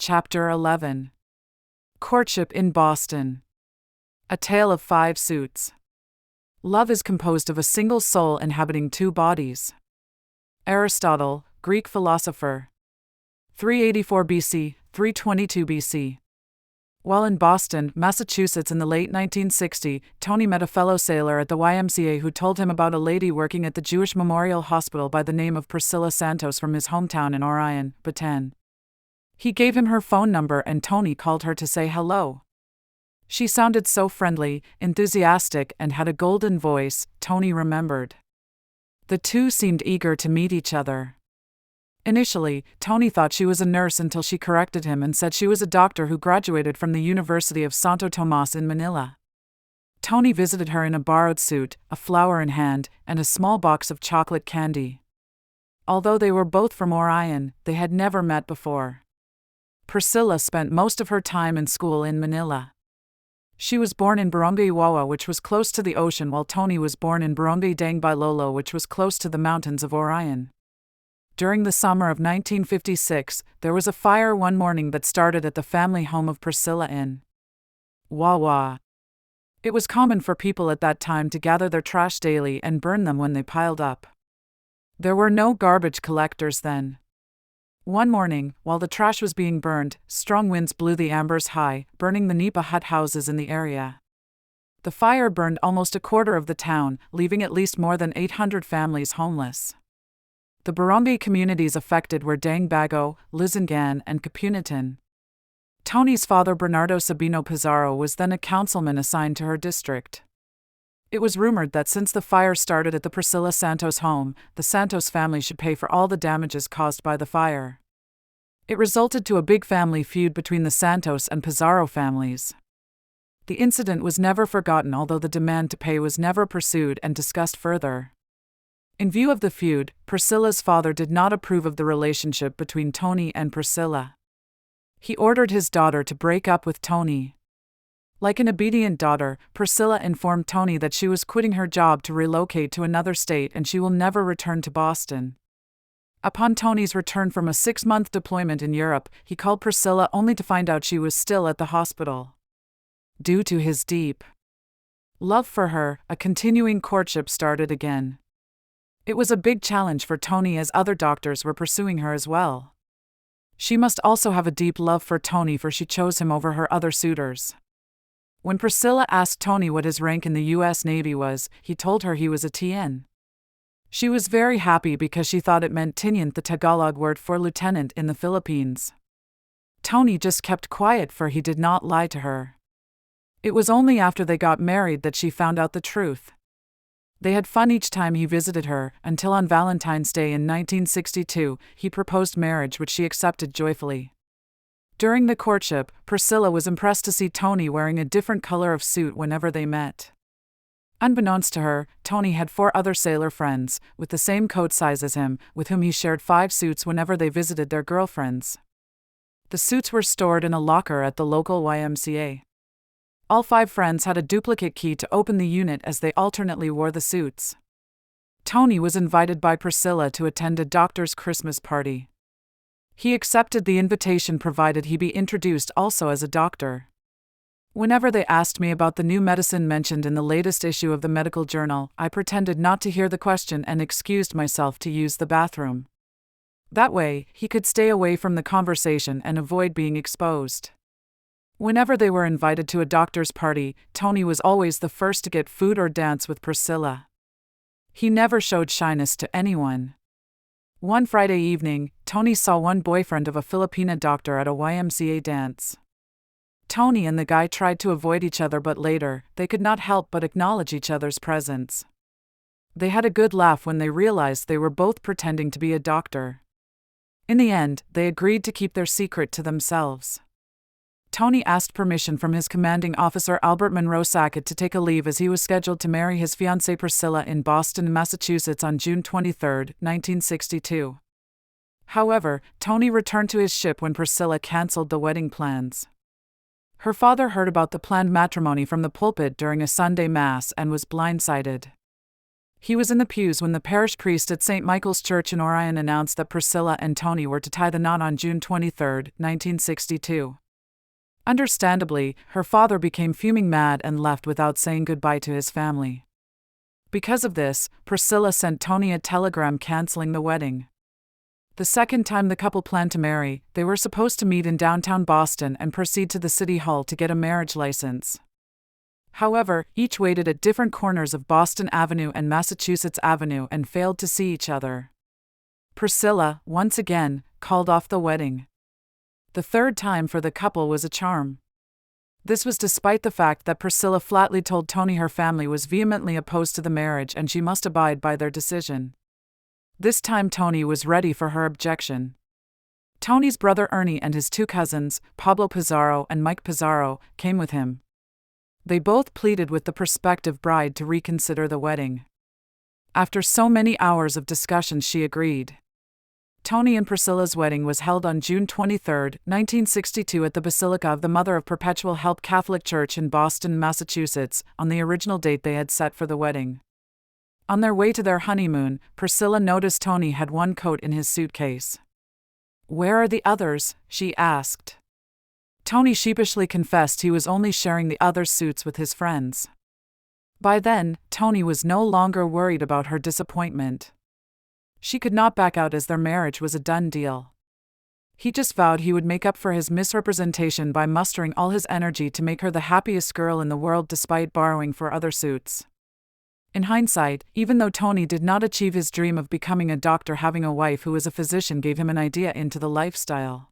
Chapter 11. Courtship in Boston. A Tale of Five Suits. Love is composed of a single soul inhabiting two bodies. Aristotle, Greek philosopher. 384 BC, 322 BC. While in Boston, Massachusetts in the late 1960s, Tony met a fellow sailor at the YMCA who told him about a lady working at the Jewish Memorial Hospital by the name of Priscilla Santos from his hometown in Orion, Bhutan. He gave him her phone number and Tony called her to say hello. She sounded so friendly, enthusiastic, and had a golden voice, Tony remembered. The two seemed eager to meet each other. Initially, Tony thought she was a nurse until she corrected him and said she was a doctor who graduated from the University of Santo Tomas in Manila. Tony visited her in a borrowed suit, a flower in hand, and a small box of chocolate candy. Although they were both from Orion, they had never met before. Priscilla spent most of her time in school in Manila. She was born in Barangay Wawa, which was close to the ocean, while Tony was born in Barangay Dangbailolo, which was close to the mountains of Orion. During the summer of 1956, there was a fire one morning that started at the family home of Priscilla in Wawa. It was common for people at that time to gather their trash daily and burn them when they piled up. There were no garbage collectors then. One morning, while the trash was being burned, strong winds blew the embers high, burning the nipa hut houses in the area. The fire burned almost a quarter of the town, leaving at least more than 800 families homeless. The barangay communities affected were Dangbago, Lizengan, and Kapunitan. Tony's father, Bernardo Sabino Pizarro, was then a councilman assigned to her district. It was rumored that since the fire started at the Priscilla Santos home, the Santos family should pay for all the damages caused by the fire. It resulted to a big family feud between the Santos and Pizarro families. The incident was never forgotten, although the demand to pay was never pursued and discussed further. In view of the feud, Priscilla's father did not approve of the relationship between Tony and Priscilla. He ordered his daughter to break up with Tony. Like an obedient daughter, Priscilla informed Tony that she was quitting her job to relocate to another state and she will never return to Boston. Upon Tony's return from a 6-month deployment in Europe, he called Priscilla only to find out she was still at the hospital. Due to his deep love for her, a continuing courtship started again. It was a big challenge for Tony as other doctors were pursuing her as well. She must also have a deep love for Tony, for she chose him over her other suitors. When Priscilla asked Tony what his rank in the U.S. Navy was, he told her he was a TN. She was very happy because she thought it meant Tinian, the Tagalog word for lieutenant in the Philippines. Tony just kept quiet, for he did not lie to her. It was only after they got married that she found out the truth. They had fun each time he visited her, until on Valentine's Day in 1962, he proposed marriage, which she accepted joyfully. During the courtship, Priscilla was impressed to see Tony wearing a different color of suit whenever they met. Unbeknownst to her, Tony had 4 other sailor friends, with the same coat size as him, with whom he shared 5 suits whenever they visited their girlfriends. The suits were stored in a locker at the local YMCA. All 5 friends had a duplicate key to open the unit as they alternately wore the suits. Tony was invited by Priscilla to attend a doctor's Christmas party. He accepted the invitation provided he be introduced also as a doctor. Whenever they asked me about the new medicine mentioned in the latest issue of the medical journal, I pretended not to hear the question and excused myself to use the bathroom. That way, he could stay away from the conversation and avoid being exposed. Whenever they were invited to a doctor's party, Tony was always the first to get food or dance with Priscilla. He never showed shyness to anyone. One Friday evening, Tony saw one boyfriend of a Filipina doctor at a YMCA dance. Tony and the guy tried to avoid each other, but later, they could not help but acknowledge each other's presence. They had a good laugh when they realized they were both pretending to be a doctor. In the end, they agreed to keep their secret to themselves. Tony asked permission from his commanding officer Albert Monroe Sackett to take a leave, as he was scheduled to marry his fiancée Priscilla in Boston, Massachusetts on June 23, 1962. However, Tony returned to his ship when Priscilla canceled the wedding plans. Her father heard about the planned matrimony from the pulpit during a Sunday Mass and was blindsided. He was in the pews when the parish priest at St. Michael's Church in Orion announced that Priscilla and Tony were to tie the knot on June 23, 1962. Understandably, her father became fuming mad and left without saying goodbye to his family. Because of this, Priscilla sent Tony a telegram canceling the wedding. The second time the couple planned to marry, they were supposed to meet in downtown Boston and proceed to the city hall to get a marriage license. However, each waited at different corners of Boston Avenue and Massachusetts Avenue and failed to see each other. Priscilla, once again, called off the wedding. The third time for the couple was a charm. This was despite the fact that Priscilla flatly told Tony her family was vehemently opposed to the marriage and she must abide by their decision. This time Tony was ready for her objection. Tony's brother Ernie and his two cousins, Pablo Pizarro and Mike Pizarro, came with him. They both pleaded with the prospective bride to reconsider the wedding. After so many hours of discussion, she agreed. Tony and Priscilla's wedding was held on June 23, 1962 at the Basilica of the Mother of Perpetual Help Catholic Church in Boston, Massachusetts, on the original date they had set for the wedding. On their way to their honeymoon, Priscilla noticed Tony had one coat in his suitcase. "Where are the others?" she asked. Tony sheepishly confessed he was only sharing the other suits with his friends. By then, Tony was no longer worried about her disappointment. She could not back out as their marriage was a done deal. He just vowed he would make up for his misrepresentation by mustering all his energy to make her the happiest girl in the world despite borrowing for other suits. In hindsight, even though Tony did not achieve his dream of becoming a doctor, having a wife who was a physician gave him an idea into the lifestyle.